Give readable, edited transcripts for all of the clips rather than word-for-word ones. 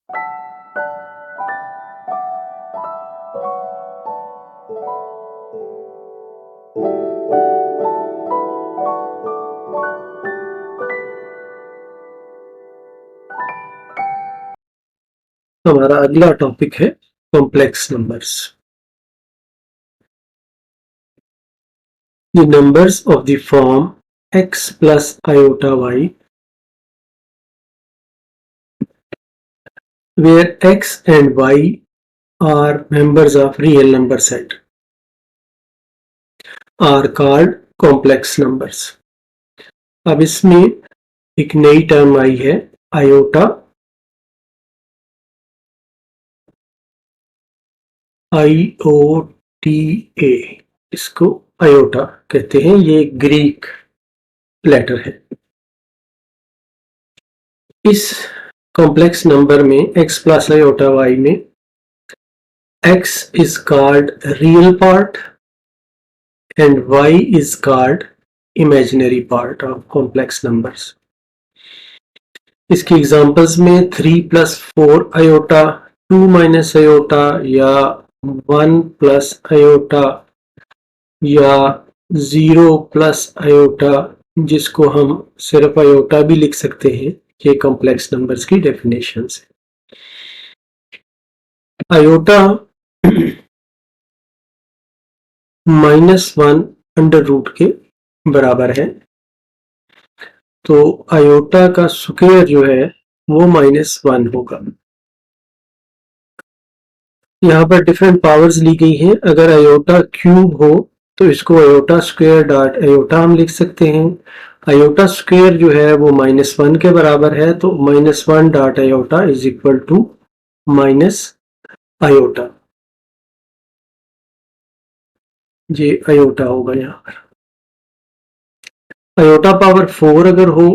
हमारा अगला टॉपिक है complex numbers. The numbers of the form x plus iota y, where x and y are members of real number set, are called complex numbers। अब इसमें एक नई term आई है iota, IOTA, इसको iota कहते हैं। ये ग्रीक लेटर है। इस कॉम्प्लेक्स नंबर में x प्लस आयोटा y में x is called real part and y is called imaginary part of complex numbers। इसकी एग्जांपल्स में 3 प्लस 4 आयोटा, 2 माइनस आयोटा या 1 प्लस आयोटा या 0 प्लस आयोटा, जिसको हम सिर्फ आयोटा भी लिख सकते हैं, ये कॉम्प्लेक्स नंबर्स की डेफिनेशंस है। आयोटा -1 अंडर रूट के बराबर है, तो आयोटा का स्क्वायर जो है वो -1 होगा। यहाँ पर डिफरेंट पावर्स ली गई हैं। अगर आयोटा क्यूब हो तो इसको आयोटा स्क्वायर डॉट आयोटा हम लिख सकते हैं। आयोटा स्क्वायर जो है वो -1 के बराबर है, तो -1 dot iota is equal to minus iota. ये आयोटा होगा। यहाँ पर आयोटा पावर 4 अगर हो,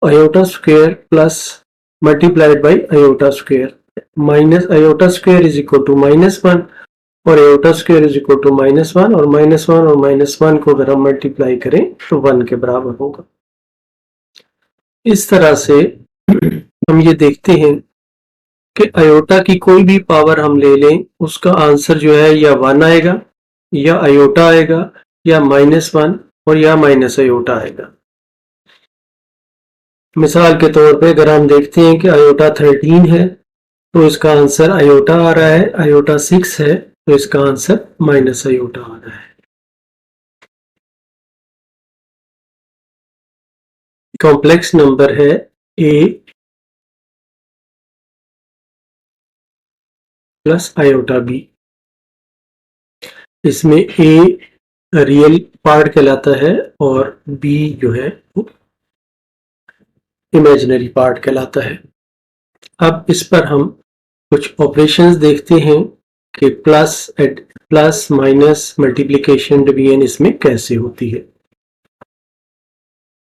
iota square plus multiplied by iota square, minus iota square is equal to -1 और iota square is equal to -1 और -1 को अगर हम मल्टीप्लाई करें तो 1 के बराबर होगा। इस तरह से हम ये देखते हैं कि आयोटा की कोई भी पावर हम ले लें, उसका आंसर जो है या 1 आएगा या आयोटा आएगा या -1 और या माइनस आयोटा आएगा। मिसाल के तौर पे अगर हम देखते हैं कि आयोटा 13 है तो इसका आंसर आयोटा आ रहा है, आयोटा 6 है तो इसका आंसर माइनस आयोटा आ रहा है। कॉम्प्लेक्स नंबर है a प्लस आयोटा b। इसमें a रियल पार्ट कहलाता है और b जो है वो इमेजिनरी पार्ट कहलाता है। अब इस पर हम कुछ ऑपरेशंस देखते हैं कि प्लस माइनस मल्टीप्लिकेशन डिवीजन इसमें कैसे होती है।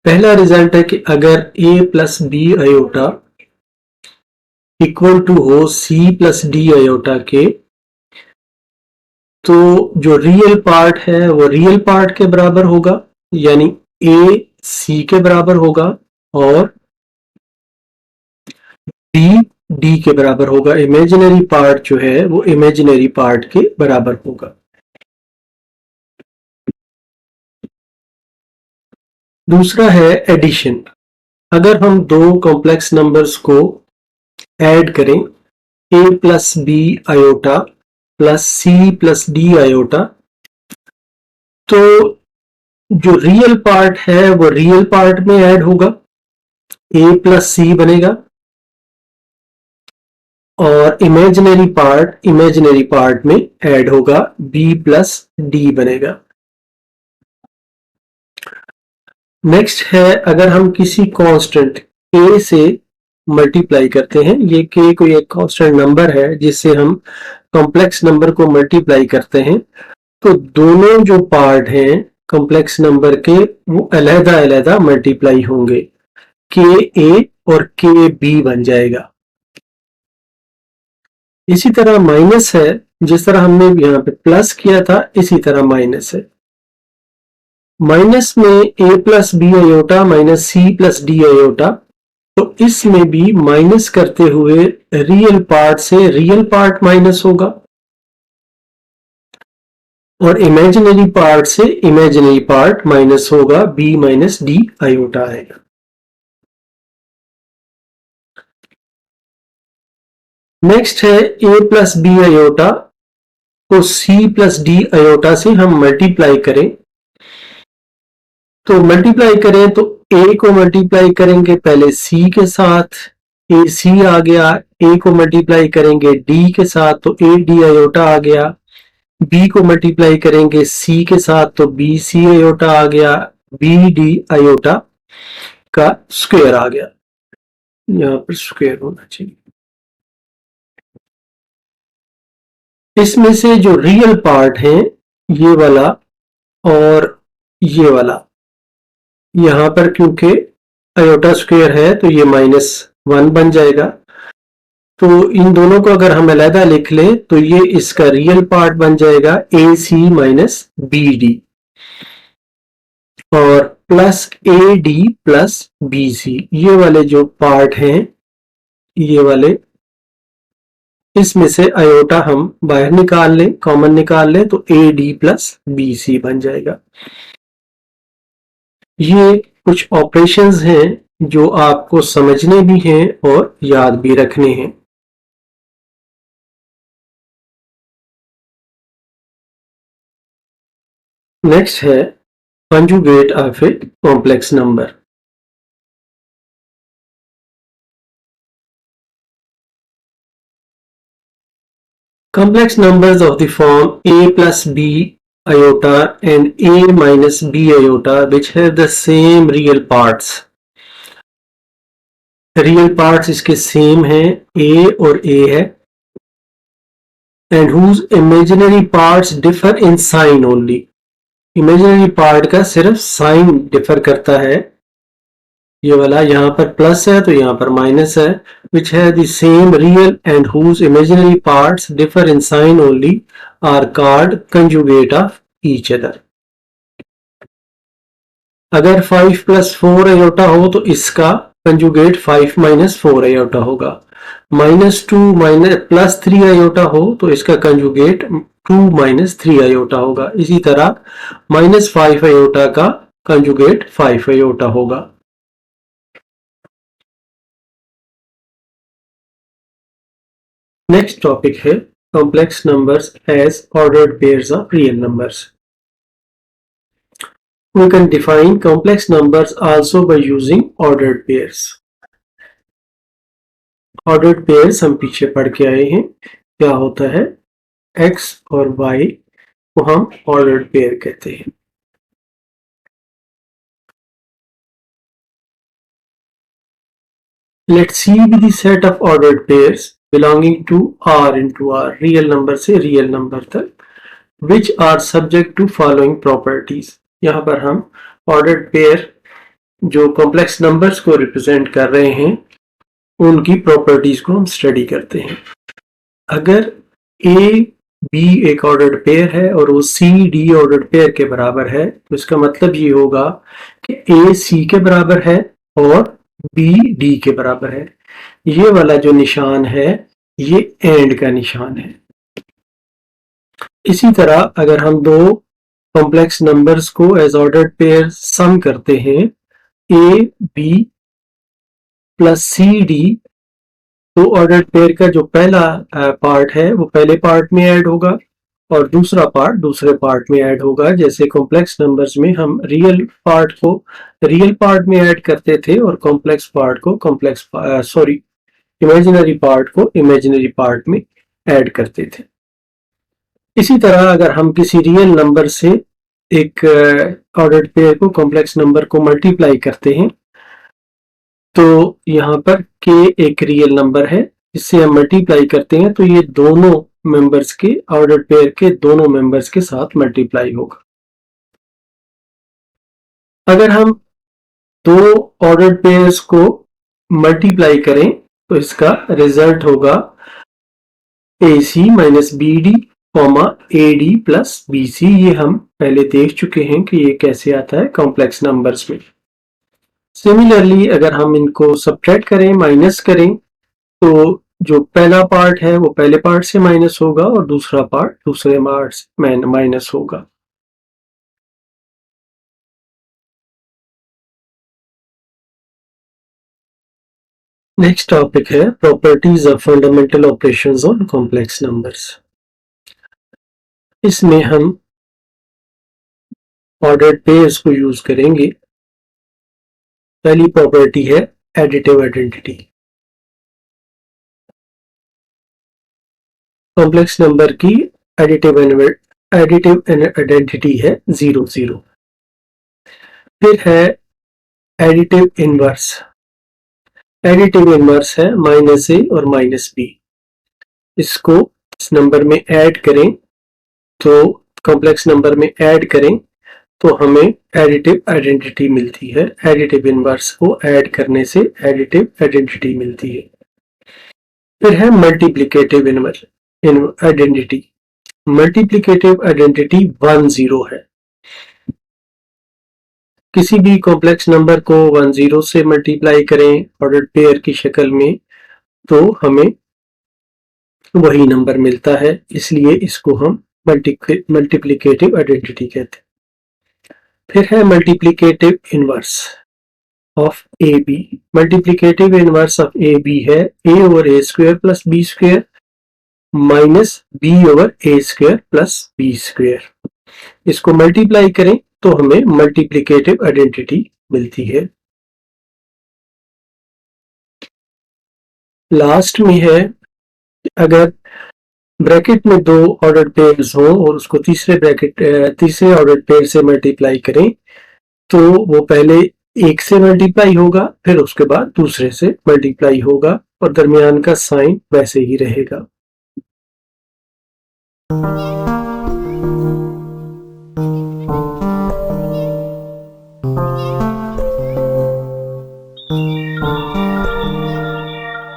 पहला रिजल्ट है कि अगर a plus B iota equal to हो c प्लस डी आयोटा के, तो जो रियल पार्ट है वो रियल पार्ट के बराबर होगा, यानी a c के बराबर होगा और b d के बराबर होगा। इमेजिनरी पार्ट जो है वो इमेजिनरी पार्ट के बराबर होगा। दूसरा है एडिशन। अगर हम दो कॉम्प्लेक्स नंबर्स को ऐड करें, a plus B iota plus C plus D iota, तो जो रियल पार्ट है वो रियल पार्ट में ऐड होगा, a प्लस सी बनेगा, और इमेजिनरी पार्ट में ऐड होगा, b प्लस डी बनेगा। नेक्स्ट है अगर हम किसी कांस्टेंट k से मल्टीप्लाई करते हैं, ये k कोई एक कांस्टेंट नंबर है जिससे हम कॉम्प्लेक्स नंबर को मल्टीप्लाई करते हैं, तो दोनों जो पार्ट हैं कॉम्प्लेक्स नंबर के वो अलग-अलग मल्टीप्लाई होंगे, ka और kb बन जाएगा। इसी तरह माइनस है, जिस तरह हमने यहाँ पे प्लस किया था इसी तरह माइनस है। माइनस में a plus B iota minus C plus D iota, तो इसमें भी माइनस करते हुए रियल पार्ट से रियल पार्ट माइनस होगा और इमेजिनरी पार्ट से इमेजिनरी पार्ट माइनस होगा, b माइनस डी आयोटा आएगा। नेक्स्ट है a प्लस बी आयोटा को c प्लस डी आयोटा से हम मल्टीप्लाई करें। तो मल्टीप्लाई करें तो a को मल्टीप्लाई करेंगे पहले c के साथ, ए सी आ गया, a को मल्टीप्लाई करेंगे d के साथ तो a डी आयोटा आ गया, b को मल्टीप्लाई करेंगे c के साथ तो b सी आयोटा आ गया, b डी आयोटा का स्क्वायर आ गया, यहां पर स्क्वायर होना चाहिए। इसमें से जो रियल पार्ट है ये वाला और ये वाला, यहां पर क्योंकि आयोटा स्क्वायर है तो ये -1 बन जाएगा। तो इन दोनों को अगर हम अलग लिख लें तो ये इसका रियल पार्ट बन जाएगा A C minus B D और plus A D plus B C. ये वाले जो पार्ट हैं ये वाले, इसमें से आयोटा हम बाहर निकाल लें, कॉमन निकाल लें तो A D plus B C बन जाएगा। ये कुछ ऑपरेशंस हैं जो आपको समझने भी हैं और याद भी रखने हैं। नेक्स्ट है conjugate of a complex number. Complex numbers of the form a plus b iota and a minus b iota which have the same real parts. Real parts इसके same हैं, a और a है, and whose imaginary parts differ in sign only. Imaginary part का सिर्फ sign differ करता है, ये वाला यहाँ पर प्लस है तो यहाँ पर माइनस है, which have the same real and whose imaginary parts differ in sign only are called conjugate of each other. अगर 5 प्लस 4 आयोटा हो तो इसका कंजुगेट 5 माइनस 4 आयोटा होगा, -2 माइनस प्लस 3 आयोटा हो तो इसका कंजुगेट 2 माइनस 3 आयोटा होगा। इसी तरह -5 आयोटा का कंजुगेट 5 आयोटा होगा। Next topic है complex numbers as ordered pairs of real numbers. We can define complex numbers also by using ordered pairs. Ordered pairs हम पीछे पढ़ के आए हैं, क्या होता है x और y को हम ordered pair कहते हैं। Let's see the set of ordered pairs belonging to R into R, real number से real number तक, which are subject to following properties. यहाँ पर हम ordered pair जो complex numbers को represent कर रहे हैं उनकी properties को हम study करते हैं। अगर A B एक ordered pair है और वो C D ordered pair के बराबर है तो इसका मतलब ये होगा कि A C के बराबर है और B D के बराबर है। ये वाला जो निशान है ये एंड का निशान है। इसी तरह अगर हम दो कॉम्प्लेक्स नंबर्स को एज ऑर्डर्ड पेयर सम करते हैं A B plus C D, तो ऑर्डर्ड पेयर का जो पहला पार्ट है वो पहले पार्ट में ऐड होगा और दूसरा पार्ट दूसरे पार्ट में ऐड होगा। जैसे कॉम्प्लेक्स नंबर्स में हम रियल पार्ट को रियल पार्ट में ऐड करते थे और कॉम्प्लेक्स पार्ट को इमेजिनरी पार्ट को इमेजिनरी पार्ट में ऐड करते थे। इसी तरह अगर हम किसी रियल नंबर से एक ऑर्डर्ड पेयर को कॉम्प्लेक्स नंबर को मल्टीप्लाई करते हैं तो यहाँ पर k एक रियल नंबर है, इससे हम मल्टीप्लाई करते हैं तो ये दोनों मेंबर्स के ऑर्डर्ड पेयर के दोनों मेंबर्स के साथ मल्टीप्लाई होगा। अगर हम दो ऑर्डर्ड पेयर्स को मल्टीप्लाई करें तो इसका रिजल्ट होगा AC minus B D comma A D plus B C. ये हम पहले देख चुके हैं कि ये कैसे आता है कॉम्प्लेक्स नंबर्स में। सिमिलरली अगर हम इनको सब्ट्रैक्ट करें, माइनस करें, तो जो पहला पार्ट है वो पहले पार्ट से माइनस होगा और दूसरा पार्ट दूसरे पार्ट से माइनस होगा। नेक्स्ट टॉपिक है properties of fundamental operations on complex numbers. इसमें हम ऑर्डर्ड पेयर्स को यूज करेंगे। पहली प्रॉपर्टी है एडिटिव आइडेंटिटी। कॉम्प्लेक्स नंबर की एडिटिव आइडेंटिटी है 0 0। फिर है एडिटिव इनवर्स। एडिटिव इनवर्स है -a और -b। इसको इस नंबर में ऐड करें, तो कॉम्प्लेक्स नंबर में ऐड करें तो हमें एडिटिव आइडेंटिटी मिलती है। एडिटिव इनवर्स को ऐड करने से एडिटिव आइडेंटिटी मिलती है। फिर है multiplicative inverse identity. Multiplicative identity 1 0 है। किसी भी कॉम्प्लेक्स नंबर को 1 0 से मल्टीप्लाई करें ऑर्डर्ड पेयर की शक्ल में, तो हमें वही नंबर मिलता है, इसलिए इसको हम मल्टीप्लिकेटिव आइडेंटिटी कहते हैं। फिर है multiplicative inverse of A B. Multiplicative inverse of A B है a over A square plus B square minus B over A square plus B square. इसको मल्टीप्लाई करें तो हमें मल्टीप्लिकेटिव आइडेंटिटी मिलती है। लास्ट में है अगर ब्रैकेट में 2 ऑर्डर्ड पेयर्स हो और उसको तीसरे ऑर्डर्ड पेयर से मल्टीप्लाई करें, तो वो पहले एक से मल्टीप्लाई होगा, फिर उसके बाद दूसरे से मल्टीप्लाई होगा और दरमियान का साइन वैसे ही रहेगा।